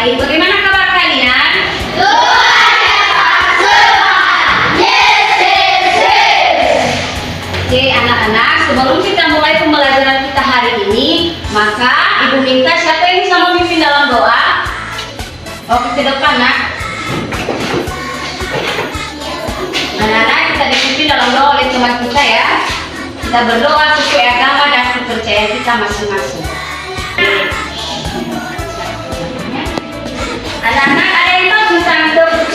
baik. Bagaimana kabar kalian? Oke anak-anak, sebelum kita mulai pembelajaran kita hari ini, maka Ibu minta siapa yang bisa memimpin dalam doa? Oke, ke depan nak. Anak-anak, kita dipimpin dalam doa oleh teman kita ya. Kita berdoa sesuai agama dan kepercayaan kita masing-masing. Anak-anak, ada yang tahu tentang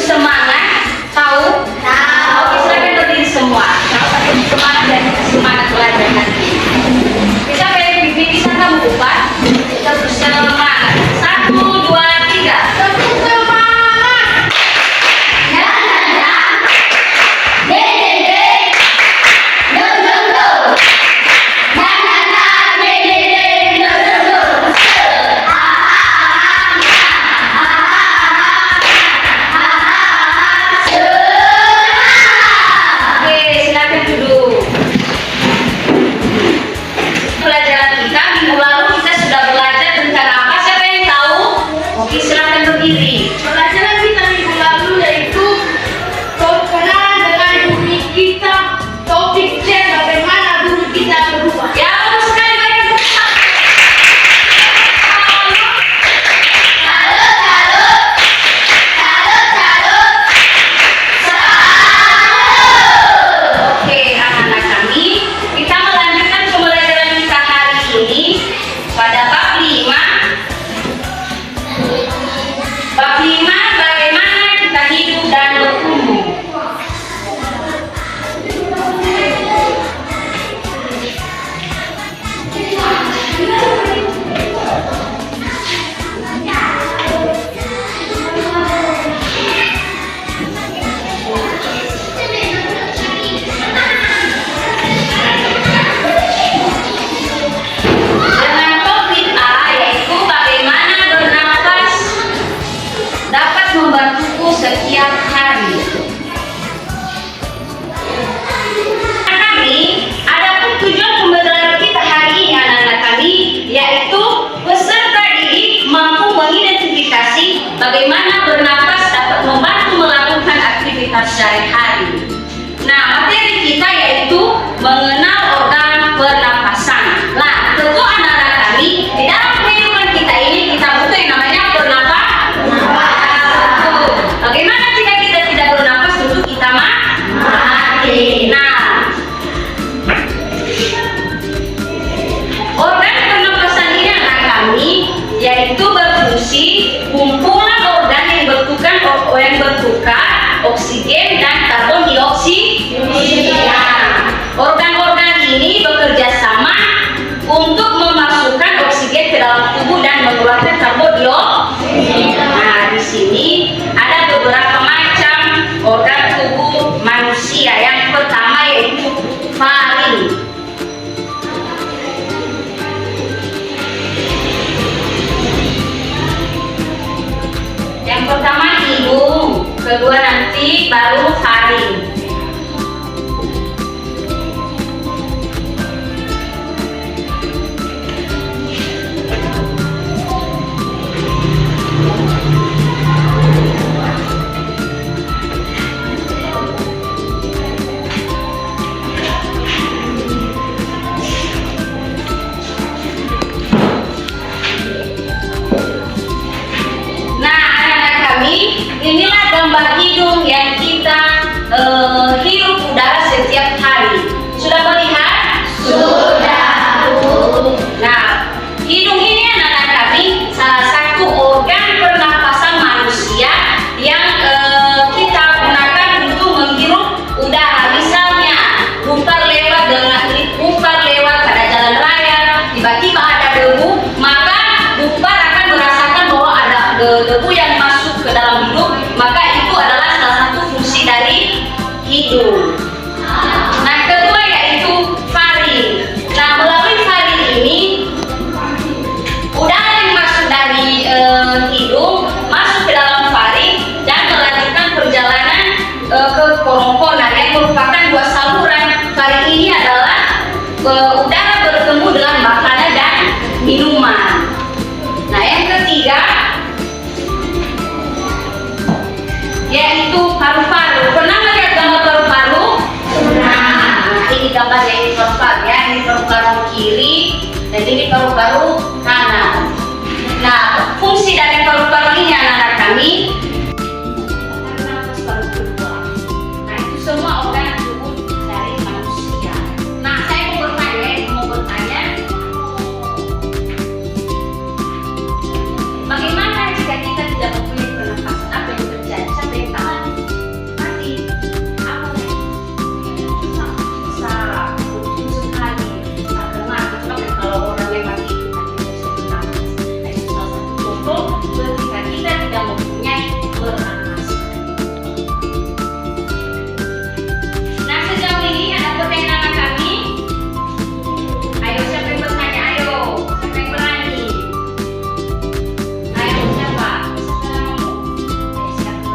semangat? Tahu? Oke, silakan berdiri semua. Tahu atau semangat dan semangat belajar nanti. Kita pengen pimpin, bisa kamu buka? Kita bersemangat. 1, 2, 3. Setiap hari. Adapun tujuan pembelajaran kita hari ini anak-anak kami, yaitu peserta didik mampu mengidentifikasi bagaimana bernapas dapat membantu melakukan aktivitas sehari-hari. Nah, materi kita yaitu mengenal organ pernapasan. Nah, tentu anak-anak kami di dalam kehidupan kita ini kita butuh yang namanya bernapas. Bagaimana jika kita tidak bernapas? Tentu kita mati. Nah, organ pernapasan ini anak kami yaitu berfungsi kumpulan organ yang bertukar oksigen dan karbon dioksida. Organ-organ ini bekerja sama untuk memasukkan oksigen ke dalam tubuh dan mengeluarkan karbon dioksida. Nah, di sini ada beberapa macam organ tubuh manusia. Yang pertama yaitu faring. Yang pertama hidung, kedua nanti baru faring. ini paru-paru kanan. Nah, fungsi dari paru-paru ini anak-anak kami nafas paru kedua. Nah, itu semua organ tubuh dari manusia. Nah, saya mau bertanya, bagaimana jika kita tidak mempunyai pernafasan? Apa yang terjadi? Siapa yang tahu? Mati. Apa yang bisa sekali akan mati? Tapi kalau orang yang mati itu nanti bisa bernafas. Nah, itu salah satu contoh ketika kita tidak mempunyai pernafasan. Nah, sejauh ini ada pertanyaan kami. Ayo, siapa yang bertanya? Ayo, siapa yang berani? Ayo, siapa? Siapa namamu? Siapa?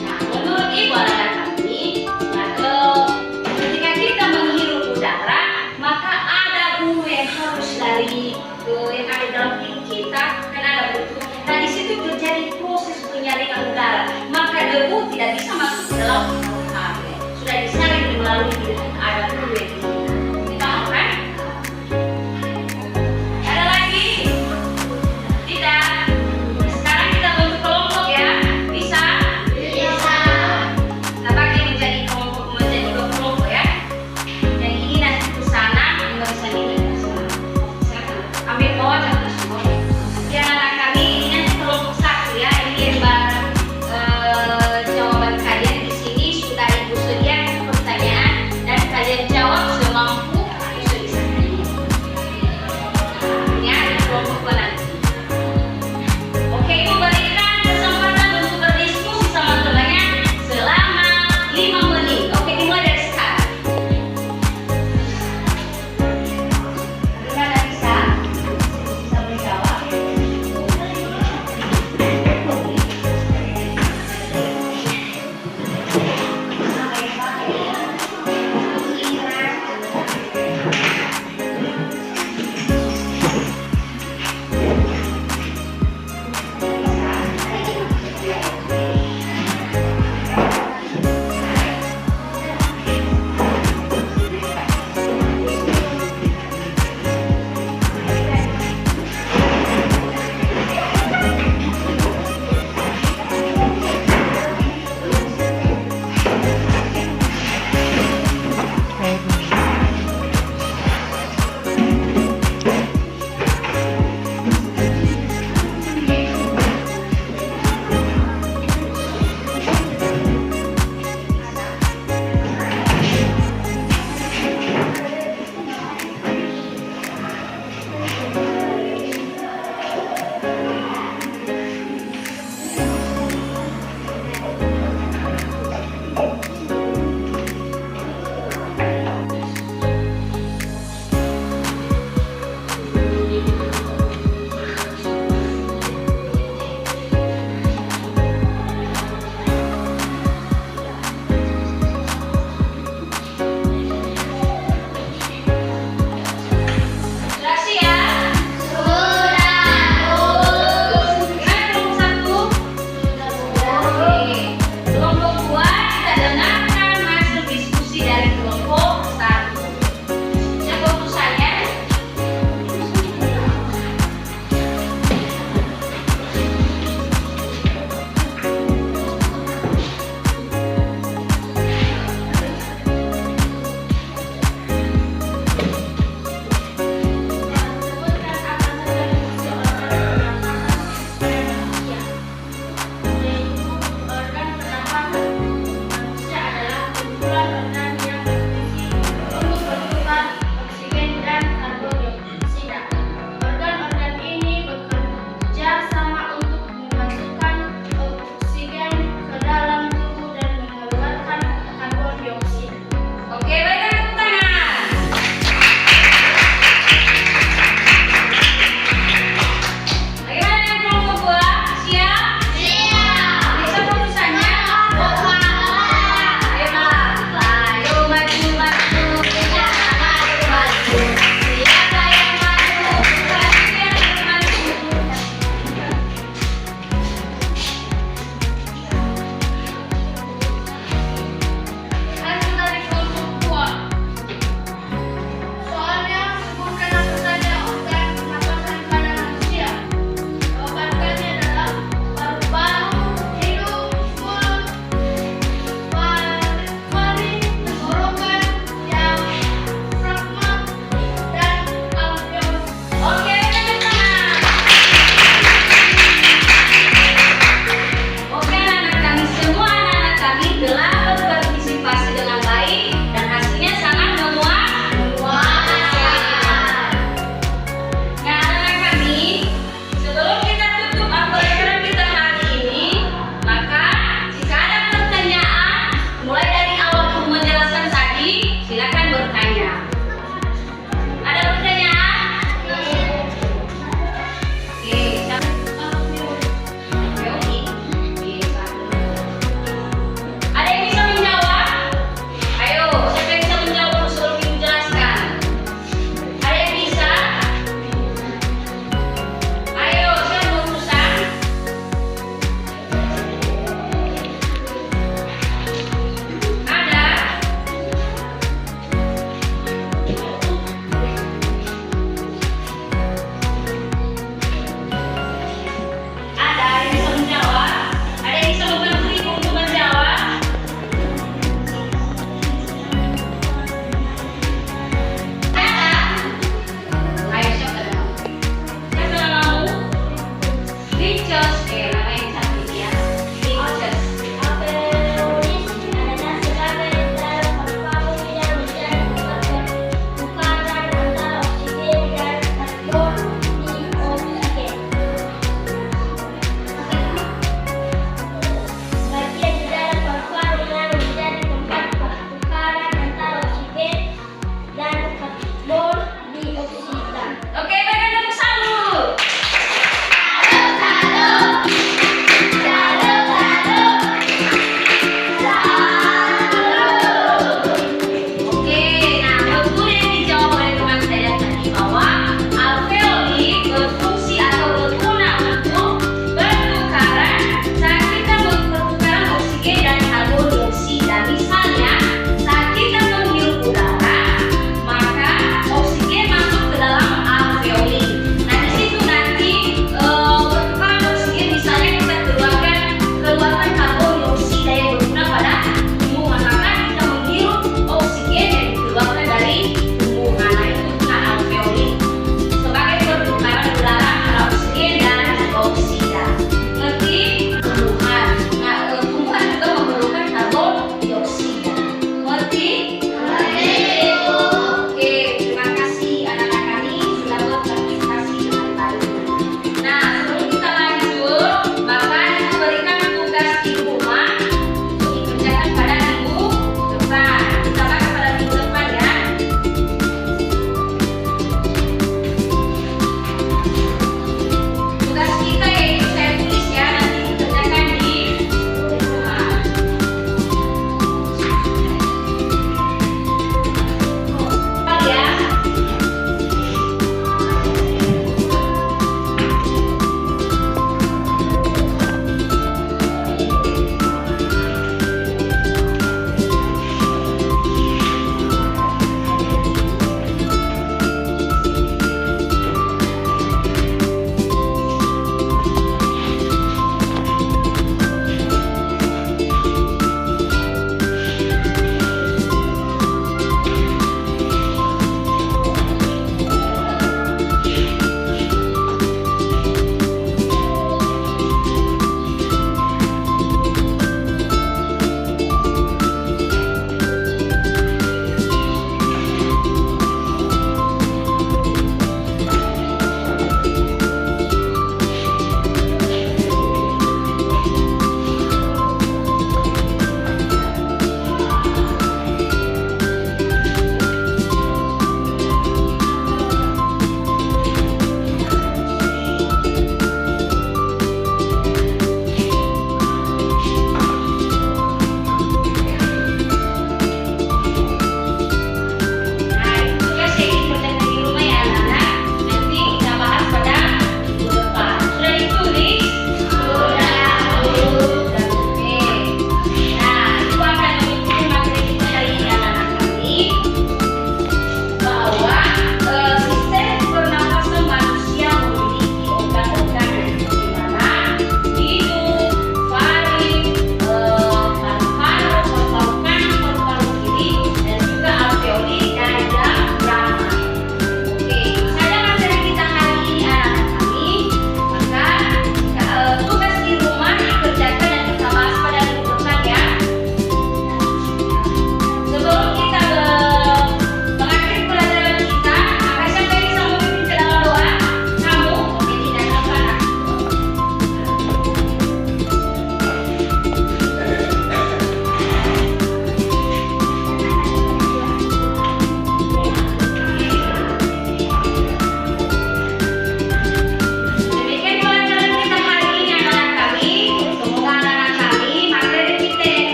Nah, menurut ibu anak kami, ketika kita menghirup udara, maka ada bulu yang harus dari yang ada dalam tubuh kita, kan ada betul. Nah, di situ terjadi proses penyaringan udara, maka debu tidak bisa masuk ke dalam paru-paru. Sudah disaring melalui ada bulu yang